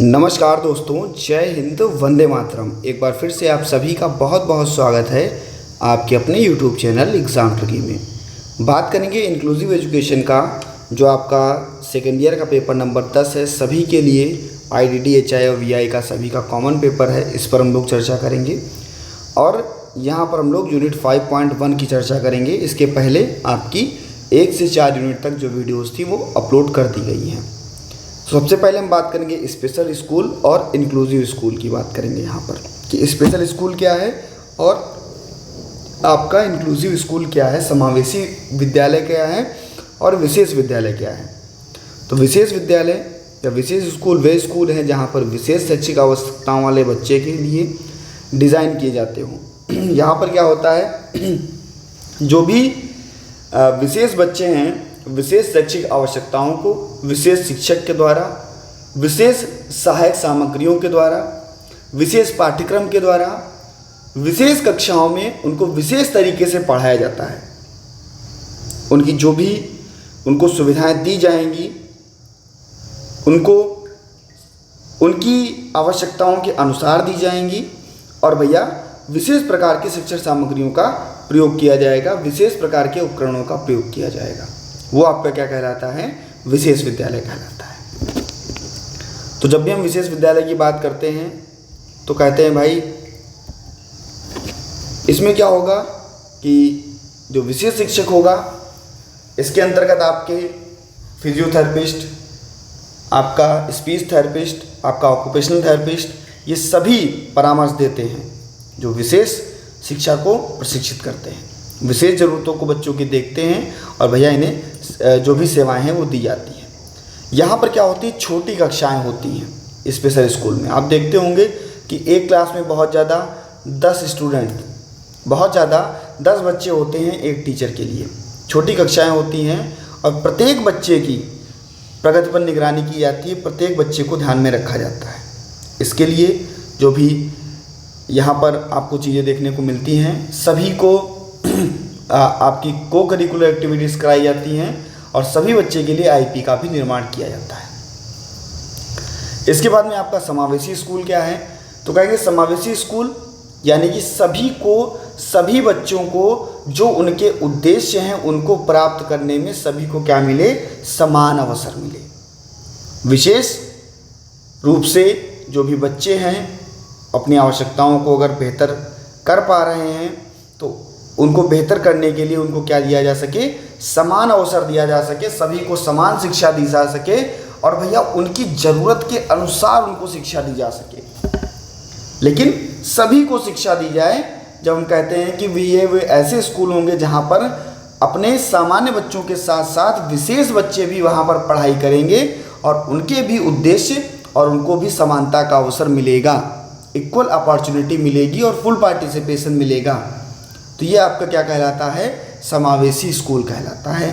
नमस्कार दोस्तों, जय हिंद, वंदे मातरम। एक बार फिर से आप सभी का बहुत बहुत स्वागत है आपके अपने यूट्यूब चैनल एग्ज़ाम ट्रिकी में। बात करेंगे इंक्लूसिव एजुकेशन का, जो आपका सेकेंड ईयर का पेपर नंबर 10 है। सभी के लिए IDD, HI और VI का सभी का कॉमन पेपर है। इस पर हम लोग चर्चा करेंगे और यहाँ पर हम लोग यूनिट 5.1 की चर्चा करेंगे। इसके पहले आपकी 1 से 4 यूनिट तक जो वीडियोज़ थी वो अपलोड कर दी गई हैं। सबसे पहले हम बात करेंगे स्पेशल स्कूल और इंक्लूसिव स्कूल की बात करेंगे यहाँ पर कि स्पेशल स्कूल क्या है और आपका इंक्लूसिव स्कूल क्या है, समावेशी विद्यालय क्या है और विशेष विद्यालय क्या है। तो विशेष विद्यालय या विशेष स्कूल वे स्कूल हैं जहाँ पर विशेष शैक्षिक आवश्यकताओं वाले बच्चे के लिए डिज़ाइन किए जाते हों। यहाँ पर क्या होता है, जो भी विशेष बच्चे हैं, विशेष शैक्षिक आवश्यकताओं को विशेष शिक्षक के द्वारा, विशेष सहायक सामग्रियों के द्वारा, विशेष पाठ्यक्रम के द्वारा, विशेष कक्षाओं में उनको विशेष तरीके से पढ़ाया जाता है। उनकी जो भी उनको सुविधाएं दी जाएंगी, उनको उनकी आवश्यकताओं के अनुसार दी जाएंगी और भैया विशेष प्रकार की शिक्षण सामग्रियों का प्रयोग किया जाएगा, विशेष प्रकार के उपकरणों का प्रयोग किया जाएगा। वो आपका क्या कहलाता है, विशेष विद्यालय कहलाता है। तो जब भी हम विशेष विद्यालय की बात करते हैं तो कहते हैं भाई इसमें क्या होगा कि जो विशेष शिक्षक होगा, इसके अंतर्गत आपके फिजियोथेरेपिस्ट, आपका स्पीच थेरेपिस्ट, आपका ऑक्यूपेशनल थेरेपिस्ट, ये सभी परामर्श देते हैं जो विशेष शिक्षा को प्रशिक्षित करते हैं, विशेष ज़रूरतों को बच्चों की देखते हैं और भैया इन्हें जो भी सेवाएं हैं वो दी जाती हैं। यहाँ पर क्या होती है, छोटी कक्षाएं होती हैं स्पेशल स्कूल में। आप देखते होंगे कि एक क्लास में बहुत ज़्यादा 10 बच्चे होते हैं एक टीचर के लिए। छोटी कक्षाएं होती हैं और प्रत्येक बच्चे की प्रगति पर निगरानी की जाती है, प्रत्येक बच्चे को ध्यान में रखा जाता है। इसके लिए जो भी यहाँ पर आपको चीज़ें देखने को मिलती हैं, सभी को आपकी को करिकुलर एक्टिविटीज़ कराई जाती हैं और सभी बच्चे के लिए IP का भी निर्माण किया जाता है। इसके बाद में आपका समावेशी स्कूल क्या है, तो कहेंगे समावेशी स्कूल यानी कि सभी बच्चों को जो उनके उद्देश्य हैं उनको प्राप्त करने में सभी को क्या मिले, समान अवसर मिले। विशेष रूप से जो भी बच्चे हैं अपनी आवश्यकताओं को अगर बेहतर कर पा रहे हैं तो उनको बेहतर करने के लिए उनको क्या दिया जा सके, समान अवसर दिया जा सके, सभी को समान शिक्षा दी जा सके और भैया उनकी ज़रूरत के अनुसार उनको शिक्षा दी जा सके। लेकिन सभी को शिक्षा दी जाए। जब हम कहते हैं कि वे ऐसे स्कूल होंगे जहाँ पर अपने सामान्य बच्चों के साथ साथ विशेष बच्चे भी वहाँ पर पढ़ाई करेंगे और उनके भी उद्देश्य और उनको भी समानता का अवसर मिलेगा, इक्वल अपॉर्चुनिटी मिलेगी और फुल पार्टिसिपेशन मिलेगा। तो ये आपका क्या कहलाता है, समावेशी स्कूल कहलाता है।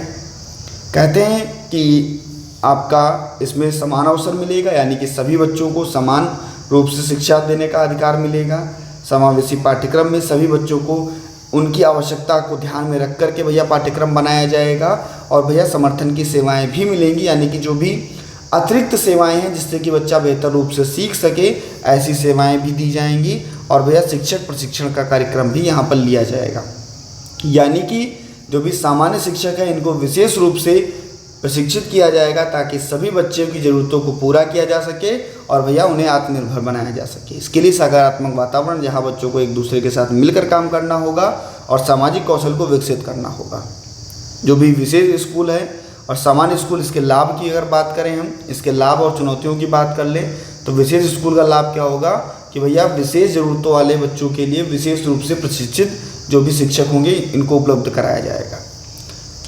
कहते हैं कि आपका इसमें समान अवसर मिलेगा, यानी कि सभी बच्चों को समान रूप से शिक्षा देने का अधिकार मिलेगा। समावेशी पाठ्यक्रम में सभी बच्चों को उनकी आवश्यकता को ध्यान में रख कर के भैया पाठ्यक्रम बनाया जाएगा और भैया समर्थन की सेवाएं भी मिलेंगी, यानी कि जो भी अतिरिक्त सेवाएं हैं जिससे कि बच्चा बेहतर रूप से सीख सके, ऐसी सेवाएं भी दी जाएंगी और भैया शिक्षक प्रशिक्षण का कार्यक्रम भी यहाँ पर लिया जाएगा। यानी कि जो भी सामान्य शिक्षक हैं इनको विशेष रूप से प्रशिक्षित किया जाएगा ताकि सभी बच्चों की ज़रूरतों को पूरा किया जा सके और भैया उन्हें आत्मनिर्भर बनाया जा सके। इसके लिए सकारात्मक वातावरण जहाँ बच्चों को एक दूसरे के साथ मिलकर काम करना होगा और सामाजिक कौशल को विकसित करना होगा। जो भी विशेष स्कूल है और सामान्य स्कूल, इसके लाभ की अगर बात करें, हम इसके लाभ और चुनौतियों की बात कर लें तो विशेष स्कूल का लाभ क्या होगा कि भैया विशेष ज़रूरतों वाले बच्चों के लिए विशेष रूप से प्रशिक्षित जो भी शिक्षक होंगे इनको उपलब्ध कराया जाएगा।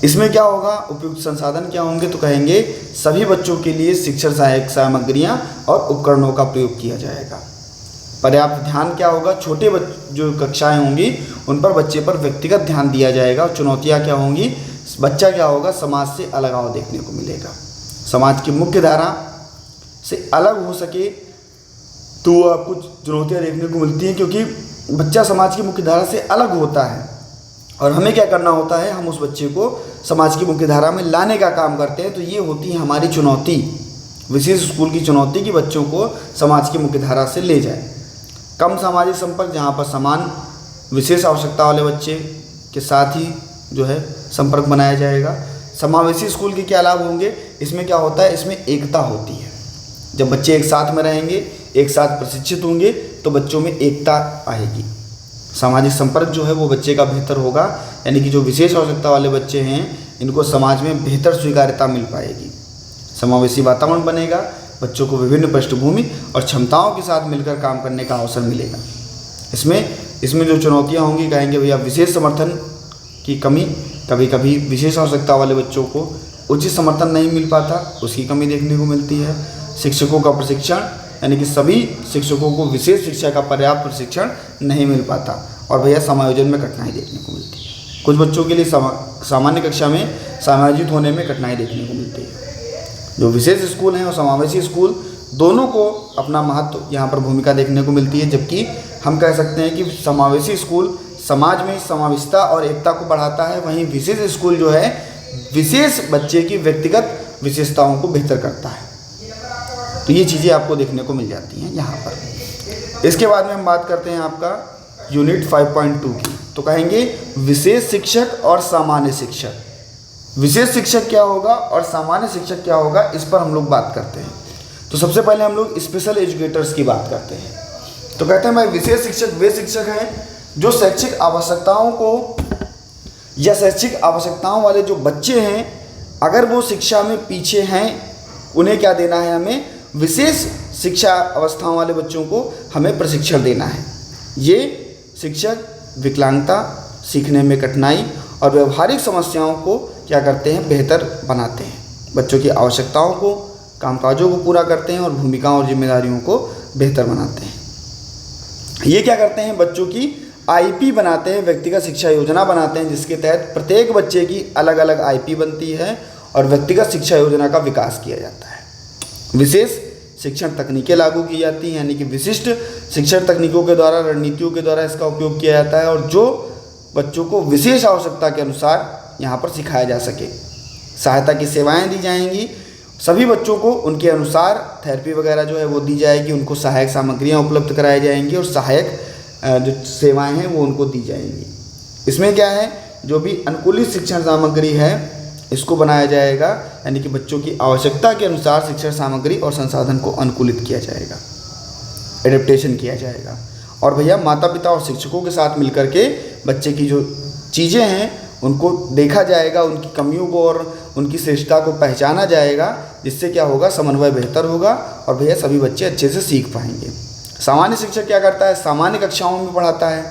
इसमें क्या होगा, उपयुक्त संसाधन क्या होंगे, तो कहेंगे सभी बच्चों के लिए शिक्षण सहायक सामग्रियाँ और उपकरणों का प्रयोग किया जाएगा। पर्याप्त ध्यान क्या होगा, छोटे जो कक्षाएँ होंगी उन पर बच्चे पर व्यक्तिगत ध्यान दिया जाएगा। चुनौतियाँ क्या होंगी, बच्चा क्या होगा, समाज से अलगाव देखने को मिलेगा, समाज की मुख्य धारा से अलग हो सके तो आपको चुनौतियाँ देखने को मिलती हैं, क्योंकि बच्चा समाज की मुख्य धारा से अलग होता है और हमें क्या करना होता है, हम उस बच्चे को समाज की मुख्य धारा में लाने का काम करते हैं। तो ये होती है हमारी चुनौती विशेष स्कूल की चुनौती कि बच्चों को समाज की मुख्यधारा से ले जाए। कम सामाजिक संपर्क, जहाँ पर समान विशेष आवश्यकता वाले बच्चे के साथ ही जो है संपर्क बनाया जाएगा। समावेशी स्कूल के क्या लाभ होंगे? इसमें क्या होता है, इसमें एकता होती है। जब बच्चे एक साथ में रहेंगे, एक साथ प्रशिक्षित होंगे तो बच्चों में एकता आएगी। सामाजिक संपर्क जो है वो बच्चे का बेहतर होगा, यानी कि जो विशेष आवश्यकता वाले बच्चे हैं इनको समाज में बेहतर स्वीकार्यता मिल पाएगी। समावेशी वातावरण बनेगा, बच्चों को विभिन्न पृष्ठभूमि और क्षमताओं के साथ मिलकर काम करने का अवसर मिलेगा। इसमें जो चुनौतियाँ होंगी, कहेंगे भैया विशेष समर्थन की कमी, कभी कभी विशेष आवश्यकता वाले बच्चों को उचित समर्थन नहीं मिल पाता, उसकी कमी देखने को मिलती है। शिक्षकों का प्रशिक्षण, यानी कि सभी शिक्षकों को विशेष शिक्षा का पर्याप्त प्रशिक्षण नहीं मिल पाता, और भैया समायोजन में कठिनाई देखने को मिलती है। कुछ बच्चों के लिए सामान्य कक्षा में समायोजित होने में कठिनाई देखने को मिलती है। जो विशेष स्कूल हैं और समावेशी स्कूल दोनों को अपना महत्व यहाँ पर भूमिका देखने को मिलती है, जबकि हम कह सकते हैं कि समावेशी स्कूल समाज में समावेशिता और एकता को बढ़ाता है, वहीं विशेष स्कूल जो है विशेष बच्चे की व्यक्तिगत विशेषताओं को बेहतर करता है। तो ये चीज़ें आपको देखने को मिल जाती हैं यहाँ पर। इसके बाद में हम बात करते हैं आपका यूनिट 5.2 की। तो कहेंगे विशेष शिक्षक और सामान्य शिक्षक। विशेष शिक्षक क्या होगा और सामान्य शिक्षक क्या होगा, इस पर हम लोग बात करते हैं। तो सबसे पहले हम लोग स्पेशल एजुकेटर्स की बात करते हैं। तो कहते हैं भाई विशेष शिक्षक वे शिक्षक हैं जो शैक्षिक आवश्यकताओं को या शैक्षिक आवश्यकताओं वाले जो बच्चे हैं, अगर वो शिक्षा में पीछे हैं, उन्हें क्या देना है, हमें विशेष शिक्षा अवस्थाओं वाले बच्चों को हमें प्रशिक्षण देना है। ये शिक्षक विकलांगता, सीखने में कठिनाई और व्यवहारिक समस्याओं को क्या करते हैं, बेहतर बनाते हैं। बच्चों की आवश्यकताओं को, कामकाजों को पूरा करते हैं और भूमिकाओं और जिम्मेदारियों को बेहतर बनाते हैं। ये क्या करते हैं, बच्चों की आईपी बनाते हैं, व्यक्तिगत शिक्षा योजना बनाते हैं, जिसके तहत प्रत्येक बच्चे की अलग अलग आईपी बनती है और व्यक्तिगत शिक्षा योजना का विकास किया जाता है। विशेष शिक्षण तकनीकें लागू की जाती हैं, यानी कि विशिष्ट शिक्षण तकनीकों के द्वारा, रणनीतियों के द्वारा इसका उपयोग किया जाता है, और जो बच्चों को विशेष आवश्यकता के अनुसार यहाँ पर सिखाया जा सके। सहायता की सेवाएं दी जाएंगी, सभी बच्चों को उनके अनुसार थेरेपी वगैरह जो है वो दी जाएगी, उनको सहायक सामग्रियाँ उपलब्ध कराई जाएंगी और सहायक जो सेवाएं हैं वो उनको दी जाएंगी। इसमें क्या है, जो भी अनुकूलित शिक्षण सामग्री है इसको बनाया जाएगा, यानी कि बच्चों की आवश्यकता के अनुसार शिक्षण सामग्री और संसाधन को अनुकूलित किया जाएगा, एडेप्टेशन किया जाएगा। और भैया माता पिता और शिक्षकों के साथ मिलकर के बच्चे की जो चीज़ें हैं उनको देखा जाएगा, उनकी कमियों को और उनकी श्रेष्ठता को पहचाना जाएगा, जिससे क्या होगा, समन्वय बेहतर होगा और भैया सभी बच्चे अच्छे से सीख पाएंगे। सामान्य शिक्षक क्या करता है, सामान्य कक्षाओं में पढ़ाता है,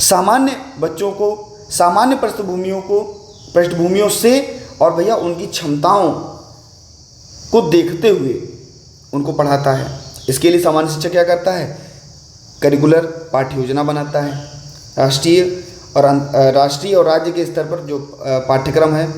सामान्य बच्चों को सामान्य पृष्ठभूमियों से और भैया उनकी क्षमताओं को देखते हुए उनको पढ़ाता है। इसके लिए सामान्य शिक्षक क्या करता है, करिकुलर पाठ्य योजना बनाता है, राष्ट्रीय और राज्य के स्तर पर जो पाठ्यक्रम है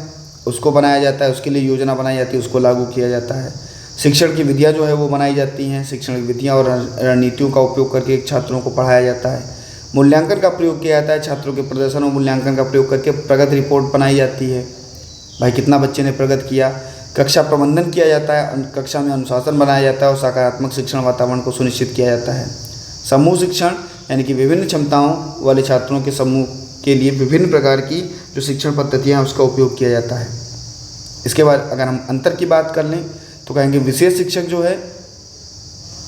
उसको बनाया जाता है, उसके लिए योजना बनाई जाती है, उसको लागू किया जाता है। शिक्षण की विधियाँ जो है वो बनाई जाती हैं, शिक्षण की विधियाँ और रणनीतियों का उपयोग करके छात्रों को पढ़ाया जाता है। मूल्यांकन का प्रयोग किया जाता है, छात्रों के प्रदर्शन और मूल्यांकन का प्रयोग करके प्रगति रिपोर्ट बनाई जाती है, भाई कितना बच्चे ने प्रगति किया। कक्षा प्रबंधन किया जाता है, कक्षा में अनुशासन बनाया जाता है और सकारात्मक शिक्षण वातावरण को सुनिश्चित किया जाता है। समूह शिक्षण, यानी कि विभिन्न क्षमताओं वाले छात्रों के समूह के लिए विभिन्न प्रकार की जो शिक्षण पद्धतियाँ हैं उसका उपयोग किया जाता है। इसके बाद अगर हम अंतर की बात कर लें तो कहेंगे विशेष शिक्षक जो है,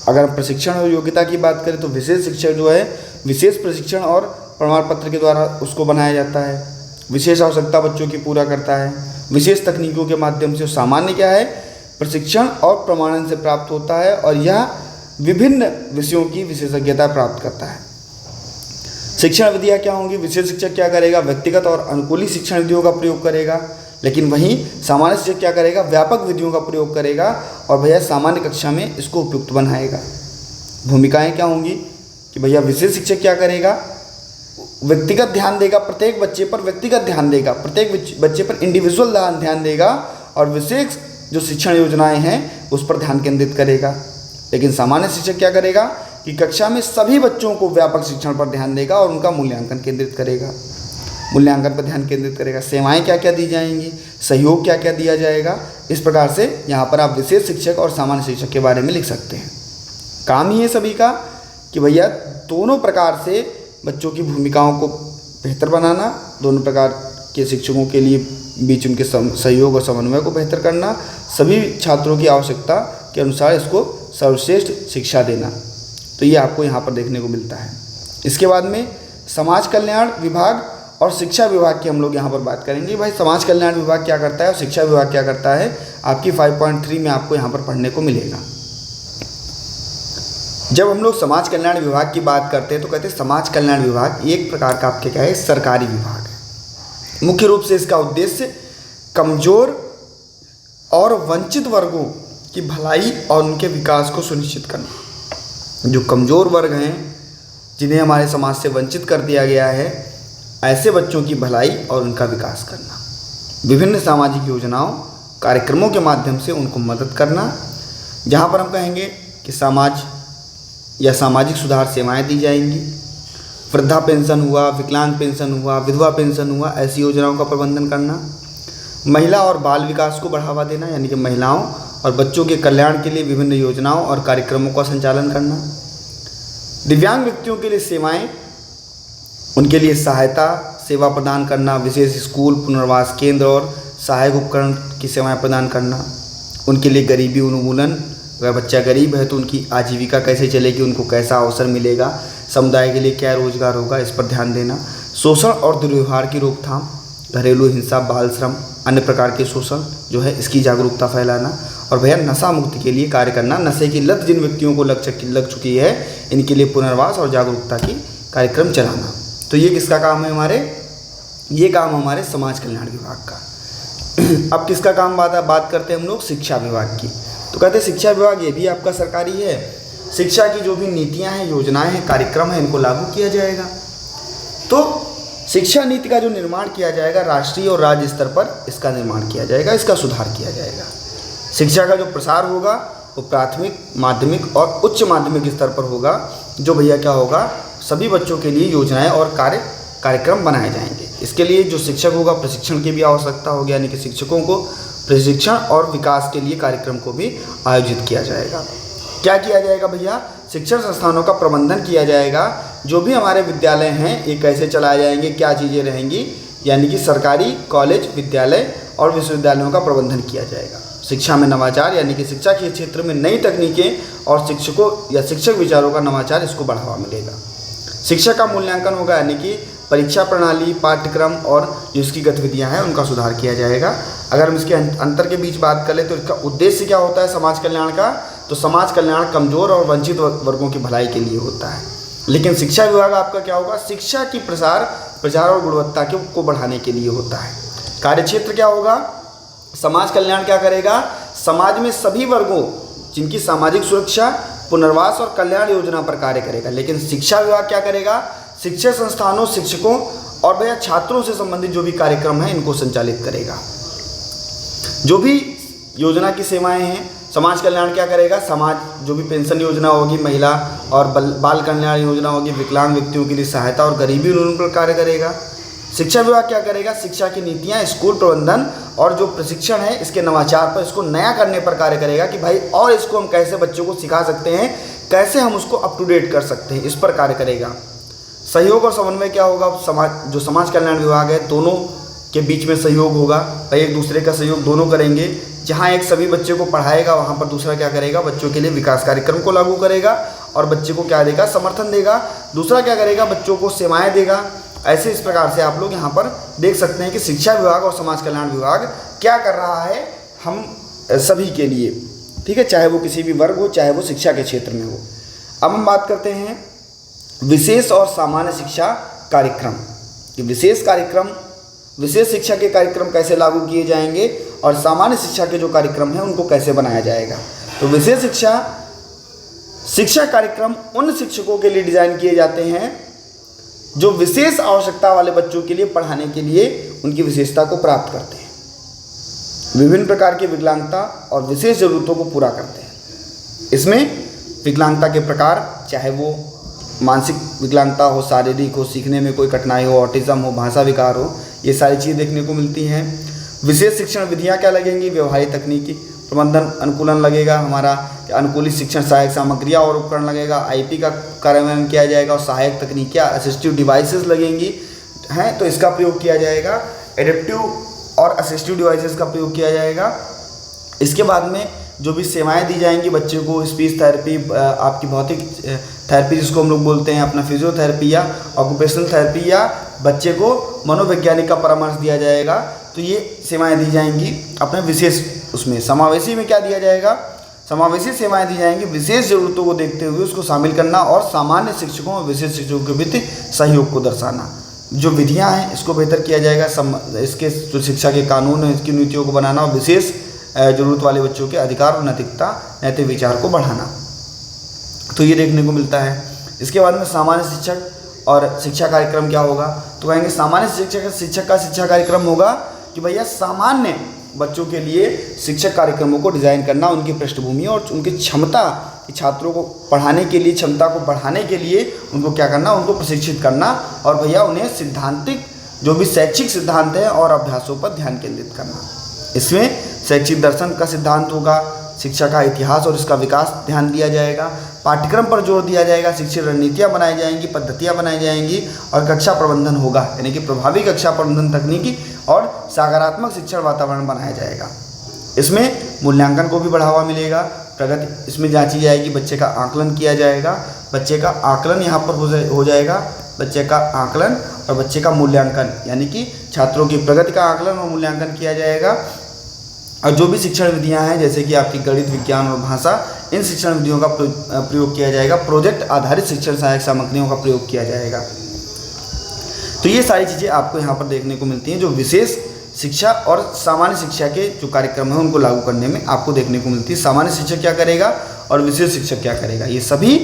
अगर हम प्रशिक्षण और योग्यता की बात करें तो विशेष शिक्षक जो है विशेष प्रशिक्षण और प्रमाण पत्र के द्वारा उसको बनाया जाता है, विशेष आवश्यकता बच्चों की पूरा करता है, विशेष तकनीकों के माध्यम से। सामान्य क्या है, प्रशिक्षण और प्रमाणन से प्राप्त होता है और यह विभिन्न विषयों की विशेषज्ञता प्राप्त करता है। शिक्षण विधियाँ क्या होंगी, विशेष शिक्षक क्या करेगा, व्यक्तिगत और अनुकूलित शिक्षण विधियों का प्रयोग करेगा, लेकिन वहीं सामान्य शिक्षक क्या करेगा, व्यापक विधियों का प्रयोग करेगा और भैया सामान्य कक्षा में इसको उपयुक्त बनाएगा। भूमिकाएं क्या होंगी कि भैया विशेष शिक्षक क्या करेगा, व्यक्तिगत ध्यान देगा, प्रत्येक बच्चे पर व्यक्तिगत ध्यान देगा, प्रत्येक बच्चे पर इंडिविजुअल ध्यान देगा और विशेष जो शिक्षण योजनाएं हैं उस पर ध्यान केंद्रित करेगा। लेकिन सामान्य शिक्षक क्या करेगा कि कक्षा में सभी बच्चों को व्यापक शिक्षण पर ध्यान देगा और उनका मूल्यांकन केंद्रित करेगा। मूल्यांकन पर ध्यान केंद्रित करेगा। सेवाएं क्या क्या दी जाएंगी, सहयोग क्या क्या दिया जाएगा, इस प्रकार से यहाँ पर आप विशेष शिक्षक और सामान्य शिक्षक के बारे में लिख सकते हैं। काम ही है सभी का कि भैया दोनों प्रकार से बच्चों की भूमिकाओं को बेहतर बनाना, दोनों प्रकार के शिक्षकों के लिए बीच उनके सहयोग और समन्वय को बेहतर करना, सभी छात्रों की आवश्यकता के अनुसार इसको सर्वश्रेष्ठ शिक्षा देना। तो ये आपको यहाँ पर देखने को मिलता है। इसके बाद में समाज कल्याण विभाग और शिक्षा विभाग की हम लोग यहाँ पर बात करेंगे। भाई समाज कल्याण विभाग क्या करता है और शिक्षा विभाग क्या करता है, आपकी 5.3 में आपको यहाँ पर पढ़ने को मिलेगा। जब हम लोग समाज कल्याण विभाग की बात करते हैं तो कहते हैं समाज कल्याण विभाग एक प्रकार का आपके क्या है, सरकारी विभाग है। मुख्य रूप से इसका उद्देश्य कमजोर और वंचित वर्गों की भलाई और उनके विकास को सुनिश्चित करना। जो कमजोर वर्ग हैं, जिन्हें हमारे समाज से वंचित कर दिया गया है, ऐसे बच्चों की भलाई और उनका विकास करना, विभिन्न सामाजिक योजनाओं कार्यक्रमों के माध्यम से उनको मदद करना। जहाँ पर हम कहेंगे कि समाज या सामाजिक सुधार सेवाएं दी जाएंगी, वृद्धा पेंशन हुआ, विकलांग पेंशन हुआ, विधवा पेंशन हुआ, ऐसी योजनाओं का प्रबंधन करना। महिला और बाल विकास को बढ़ावा देना, यानी कि महिलाओं और बच्चों के कल्याण के लिए विभिन्न योजनाओं और कार्यक्रमों का संचालन करना। दिव्यांग व्यक्तियों के लिए सेवाएं, उनके लिए सहायता सेवा प्रदान करना, विशेष स्कूल, पुनर्वास केंद्र और सहायक उपकरण की सेवाएं प्रदान करना। उनके लिए गरीबी उन्मूलन, अगर बच्चा गरीब है तो उनकी आजीविका कैसे चलेगी, उनको कैसा अवसर मिलेगा, समुदाय के लिए क्या रोजगार होगा, इस पर ध्यान देना। शोषण और दुर्व्यवहार की रोकथाम, घरेलू हिंसा, बाल श्रम, अन्य प्रकार के शोषण जो है इसकी जागरूकता फैलाना। और भैया नशा मुक्ति के लिए कार्य करना। नशे की लत जिन व्यक्तियों को लग चुकी है, इनके लिए पुनर्वास और जागरूकता की कार्यक्रम चलाना। तो ये किसका काम है हमारे, ये काम हमारे समाज कल्याण विभाग का। अब किसका काम बात करते हैं हम लोग, शिक्षा विभाग की। तो कहते हैं शिक्षा विभाग ये भी आपका सरकारी है। शिक्षा की जो भी नीतियां हैं, योजनाएं हैं, कार्यक्रम हैं, इनको लागू किया जाएगा। तो शिक्षा नीति का जो निर्माण किया जाएगा, राष्ट्रीय और राज्य स्तर पर इसका निर्माण किया जाएगा, इसका सुधार किया जाएगा। शिक्षा का जो प्रसार होगा वो प्राथमिक, माध्यमिक और उच्च माध्यमिक स्तर पर होगा। जो भैया क्या होगा, सभी बच्चों के लिए योजनाएं और कार्यक्रम बनाए जाएंगे। इसके लिए जो शिक्षक होगा, प्रशिक्षण की भी आवश्यकता होगी, यानी कि शिक्षकों को प्रशिक्षण और विकास के लिए कार्यक्रम को भी आयोजित किया जाएगा। क्या किया जाएगा भैया, शिक्षण संस्थानों का प्रबंधन किया जाएगा। जो भी हमारे विद्यालय हैं ये कैसे चलाए जाएंगे, क्या चीज़ें रहेंगी, यानी कि सरकारी कॉलेज, विद्यालय और विश्वविद्यालयों का प्रबंधन किया जाएगा। शिक्षा में नवाचार, यानी कि शिक्षा के क्षेत्र में नई तकनीकें और शिक्षकों या शिक्षक विचारों का नवाचार, इसको बढ़ावा मिलेगा। शिक्षा का मूल्यांकन होगा, यानी कि परीक्षा प्रणाली, पाठ्यक्रम और जो इसकी गतिविधियां हैं उनका सुधार किया जाएगा। अगर हम इसके अंतर के बीच बात करें तो इसका उद्देश्य क्या होता है समाज कल्याण का, तो समाज कल्याण कमजोर और वंचित वर्गों की भलाई के लिए होता है। लेकिन शिक्षा विभाग आपका क्या होगा, शिक्षा की प्रचार और गुणवत्ता को बढ़ाने के लिए होता है। कार्यक्षेत्र क्या होगा, समाज कल्याण क्या करेगा, समाज में सभी वर्गों जिनकी सामाजिक सुरक्षा, पुनर्वास और कल्याण योजना पर कार्य करेगा। लेकिन शिक्षा विभाग क्या करेगा, शिक्षण संस्थानों, शिक्षकों और भैया छात्रों से संबंधित जो भी कार्यक्रम हैं इनको संचालित करेगा। जो भी योजना की सेवाएं हैं, समाज कल्याण क्या करेगा, समाज जो भी पेंशन योजना होगी, महिला और बाल कल्याण योजना होगी, विकलांग व्यक्तियों के लिए सहायता और गरीबी उन्मूलन पर कार्य करेगा। शिक्षा विभाग क्या करेगा, शिक्षा की नीतियां, स्कूल प्रबंधन और जो प्रशिक्षण है इसके नवाचार पर, इसको नया करने पर कार्य करेगा कि भाई और इसको हम कैसे बच्चों को सिखा सकते हैं, कैसे हम उसको अप टू डेट कर सकते हैं, इस पर कार्य करेगा। सहयोग और समन्वय क्या होगा, जो समाज कल्याण विभाग है दोनों के बीच में सहयोग होगा, भाई एक दूसरे का सहयोग दोनों करेंगे। जहाँ एक सभी बच्चे को पढ़ाएगा वहाँ पर दूसरा क्या करेगा, बच्चों के लिए विकास कार्यक्रम को लागू करेगा और बच्चे को क्या देगा, समर्थन देगा। दूसरा क्या करेगा, बच्चों को सेवाएं देगा। ऐसे इस प्रकार से आप लोग यहाँ पर देख सकते हैं कि शिक्षा विभाग और समाज कल्याण विभाग क्या कर रहा है हम सभी के लिए, ठीक है, चाहे वो किसी भी वर्ग हो, चाहे वो शिक्षा के क्षेत्र में हो। अब हम बात करते हैं विशेष और सामान्य शिक्षा कार्यक्रम। विशेष शिक्षा के कार्यक्रम कैसे लागू किए जाएंगे और सामान्य शिक्षा के जो कार्यक्रम हैं उनको कैसे बनाया जाएगा। तो विशेष शिक्षा कार्यक्रम उन शिक्षकों के लिए डिज़ाइन किए जाते हैं जो विशेष आवश्यकता वाले बच्चों के लिए पढ़ाने के लिए उनकी विशेषता को प्राप्त करते हैं, विभिन्न प्रकार की विकलांगता और विशेष ज़रूरतों को पूरा करते हैं। इसमें विकलांगता के प्रकार, चाहे वो मानसिक विकलांगता हो, शारीरिक हो, सीखने में कोई कठिनाई हो, ऑटिज्म हो, भाषा विकार हो, ये सारी चीज़ें देखने को मिलती हैं। विशेष शिक्षण विधियाँ क्या लगेंगी? व्यवहारिक तकनीकी प्रबंधन अनुकूलन लगेगा हमारा, अनुकूलित शिक्षण सहायक सामग्रियाँ और उपकरण लगेगा, आईपी का कार्यान्वयन किया जाएगा और सहायक तकनीकियाँ असिस्टिव डिवाइसेस लगेंगी हैं, तो इसका प्रयोग किया जाएगा। एडेप्टिव और असिस्टिव डिवाइसेस का प्रयोग किया जाएगा। इसके बाद में जो भी सेवाएं दी जाएंगी बच्चे को, स्पीच थेरेपी, आपकी भौतिक थेरेपी जिसको हम लोग बोलते हैं, अपना फिजियोथेरेपी या ऑक्यूपेशनल थेरेपी, या बच्चे को मनोवैज्ञानिक का परामर्श दिया जाएगा, तो ये सेवाएं दी जाएंगी अपने विशेष उसमें। समावेशी में क्या दिया जाएगा? समावेशी सेवाएं दी जाएंगी, विशेष ज़रूरतों को देखते हुए उसको शामिल करना और सामान्य शिक्षकों और विशेष शिक्षकों के बीच सहयोग को दर्शाना। जो विधियाँ हैं इसको बेहतर किया जाएगा, इसके जो शिक्षा के कानून हैं इसकी नीतियों को बनाना और विशेष ज़रूरत वाले बच्चों के अधिकार और नैतिक विचार को बढ़ाना, तो ये देखने को मिलता है। इसके बाद में सामान्य शिक्षक और शिक्षा कार्यक्रम क्या होगा? तो कहेंगे सामान्य शिक्षक का शिक्षा कार्यक्रम होगा कि भैया सामान्य बच्चों के लिए शिक्षक कार्यक्रमों को डिज़ाइन करना, उनकी पृष्ठभूमि और उनकी क्षमता, छात्रों को पढ़ाने के लिए क्षमता को बढ़ाने के लिए उनको क्या करना, उनको प्रशिक्षित करना और भैया उन्हें सिद्धांतिक जो भी शैक्षिक सिद्धांत हैं और अभ्यासों पर ध्यान केंद्रित करना। इसमें शैक्षिक दर्शन का सिद्धांत होगा, शिक्षा का इतिहास और इसका विकास ध्यान दिया जाएगा, पाठ्यक्रम पर जोर दिया जाएगा, शिक्षण रणनीतियाँ बनाई जाएंगी, पद्धतियाँ बनाई जाएंगी और कक्षा प्रबंधन होगा, यानी कि प्रभावी कक्षा प्रबंधन तकनीकी और सकारात्मक शिक्षण वातावरण बनाया जाएगा। इसमें मूल्यांकन को भी बढ़ावा मिलेगा, प्रगति इसमें जांची जाएगी, बच्चे का आकलन किया जाएगा, बच्चे का आकलन यहाँ पर हो जाएगा, बच्चे का आकलन और बच्चे का मूल्यांकन, यानी कि छात्रों की प्रगति का आकलन और मूल्यांकन किया जाएगा। और जो भी शिक्षण विधियां हैं जैसे कि आपकी गणित, विज्ञान और भाषा, इन शिक्षण विधियों का प्रयोग किया जाएगा। प्रोजेक्ट आधारित शिक्षण सहायक सामग्रियों का प्रयोग किया जाएगा। तो ये सारी चीज़ें आपको यहाँ पर देखने को मिलती हैं जो विशेष शिक्षा और सामान्य शिक्षा के जो कार्यक्रम हैं उनको लागू करने में आपको देखने को मिलती है। सामान्य शिक्षक क्या करेगा और विशेष शिक्षक क्या करेगा, ये सभी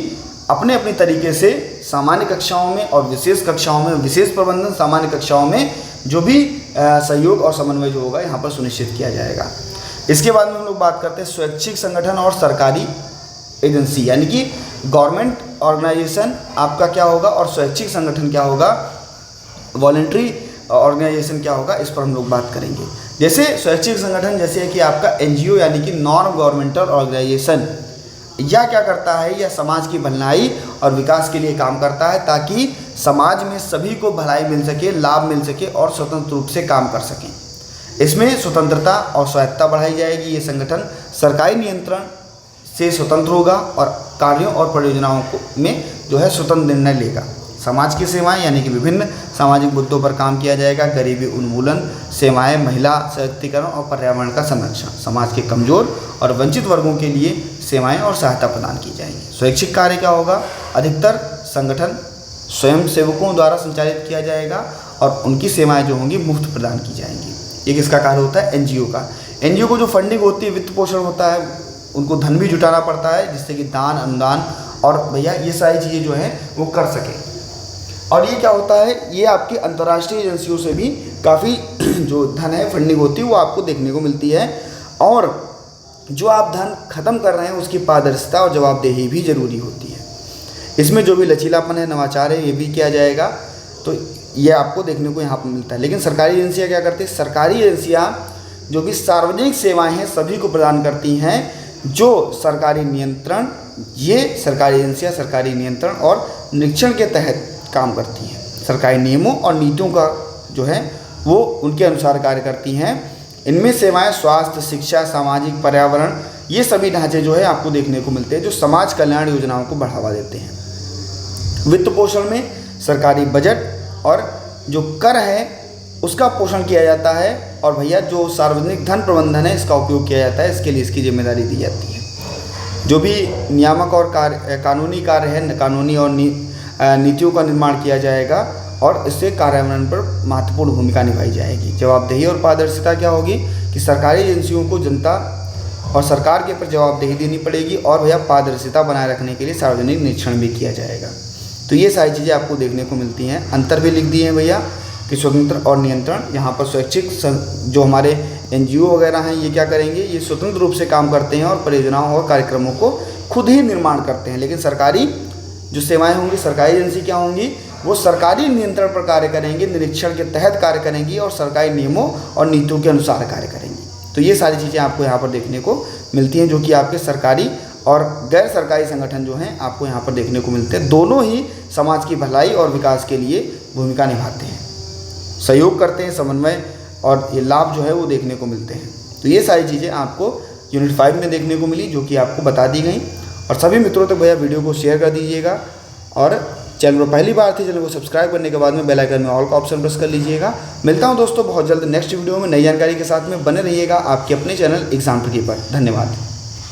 अपने अपने तरीके से सामान्य कक्षाओं में और विशेष कक्षाओं में विशेष प्रबंधन, सामान्य कक्षाओं में जो भी सहयोग और समन्वय जो होगा यहाँ पर सुनिश्चित किया जाएगा। इसके बाद में हम लोग बात करते हैं स्वैच्छिक संगठन और सरकारी एजेंसी, यानी कि गवर्नमेंट ऑर्गेनाइजेशन आपका क्या होगा और स्वैच्छिक संगठन क्या होगा, वॉलंटरी ऑर्गेनाइजेशन क्या होगा, इस पर हम लोग बात करेंगे। जैसे स्वैच्छिक संगठन जैसे है कि आपका एनजीओ यानी कि नॉन गवर्नमेंटल ऑर्गेनाइजेशन, यह क्या करता है, यह समाज की भलाई और विकास के लिए काम करता है ताकि समाज में सभी को भलाई मिल सके, लाभ मिल सके और स्वतंत्र रूप से काम कर सकें। इसमें स्वतंत्रता और स्वायत्तता बढ़ाई जाएगी। ये संगठन सरकारी नियंत्रण से स्वतंत्र होगा और कार्यों और परियोजनाओं में जो है स्वतंत्र निर्णय लेगा। समाज की सेवाएं यानी कि विभिन्न सामाजिक मुद्दों पर काम किया जाएगा। गरीबी उन्मूलन सेवाएं, महिला सशक्तिकरण और पर्यावरण का संरक्षण, समाज के कमजोर और वंचित वर्गों के लिए सेवाएं और सहायता प्रदान की जाएंगी। स्वैच्छिक कार्य क्या होगा, अधिकतर संगठन स्वयं सेवकों द्वारा संचालित किया जाएगा और उनकी सेवाएं जो होंगी मुफ्त प्रदान की जाएंगी। ये किसका कार्य होता है, एनजीओ का। एनजीओ को जो फंडिंग होती है, वित्त पोषण होता है, उनको धन भी जुटाना पड़ता है जिससे कि दान, अनुदान और भैया ये सारी चीज़ें जो हैं वो कर सकें। और ये क्या होता है, ये आपकी अंतर्राष्ट्रीय एजेंसियों से भी काफ़ी जो धन है, फंडिंग होती है वो आपको देखने को मिलती है। और जो आप धन खत्म कर रहे हैं उसकी पारदर्शिता और जवाबदेही भी जरूरी होती है। इसमें जो भी लचीलापन है, नवाचार है, ये भी किया जाएगा। तो ये आपको देखने को यहाँ पर मिलता है। लेकिन सरकारी एजेंसियाँ क्या करती है, सरकारी एजेंसियाँ जो भी सार्वजनिक सेवाएं हैं सभी को प्रदान करती हैं। जो सरकारी नियंत्रण, ये सरकारी एजेंसियाँ सरकारी नियंत्रण और निरीक्षण के तहत काम करती हैं। सरकारी नियमों और नीतियों का जो है वो उनके अनुसार कार्य करती हैं। इनमें सेवाएं स्वास्थ्य, शिक्षा, सामाजिक, पर्यावरण, ये सभी ढांचे जो है आपको देखने को मिलते हैं जो समाज कल्याण योजनाओं को बढ़ावा देते हैं। वित्त पोषण में सरकारी बजट और जो कर है उसका पोषण किया जाता है और भैया जो सार्वजनिक धन प्रबंधन है इसका उपयोग किया जाता है, इसके लिए इसकी जिम्मेदारी दी जाती है। जो भी नियामक और कानूनी कार्य है, कानूनी और नीतियों का निर्माण किया जाएगा और इससे कार्यान्वयन पर महत्वपूर्ण भूमिका निभाई जाएगी। जवाबदेही और पारदर्शिता क्या होगी कि सरकारी एजेंसियों को जनता और सरकार के पर जवाबदेही देनी पड़ेगी और भैया पारदर्शिता बनाए रखने के लिए सार्वजनिक निरीक्षण भी किया जाएगा। तो ये सारी चीज़ें आपको देखने को मिलती हैं। अंतर भी लिख दिए हैं भैया कि स्वतंत्र और नियंत्रण। यहाँ पर स्वैच्छिक जो हमारे एनजीओ वगैरह हैं ये क्या करेंगे, ये स्वतंत्र रूप से काम करते हैं और परियोजनाओं और कार्यक्रमों को खुद ही निर्माण करते हैं। लेकिन सरकारी जो सेवाएं होंगी सरकारी एजेंसी क्या होंगी, वो सरकारी नियंत्रण पर कार्य करेंगी, निरीक्षण के तहत कार्य करेंगी और सरकारी नियमों और नीतियों के अनुसार कार्य करेंगी। तो ये सारी चीज़ें आपको यहाँ पर देखने को मिलती हैं, जो कि आपके सरकारी और गैर सरकारी संगठन जो हैं आपको यहाँ पर देखने को मिलते हैं। दोनों ही समाज की भलाई और विकास के लिए भूमिका निभाते हैं, सहयोग करते हैं, समन्वय और ये लाभ जो है वो देखने को मिलते हैं। तो ये सारी चीज़ें आपको यूनिट 5 में देखने को मिली, जो कि आपको बता दी गई। और सभी मित्रों तक भैया वीडियो को शेयर कर दीजिएगा और चैनल पर पहली बार थी चैनल को सब्सक्राइब करने के बाद में बेल आइकन में ऑल का ऑप्शन प्रेस कर लीजिएगा। मिलता हूं दोस्तों बहुत जल्द नेक्स्ट वीडियो में नई जानकारी के साथ में। बने रहिएगा आपके अपने चैनल एग्जाम ट्रिकी पर। धन्यवाद।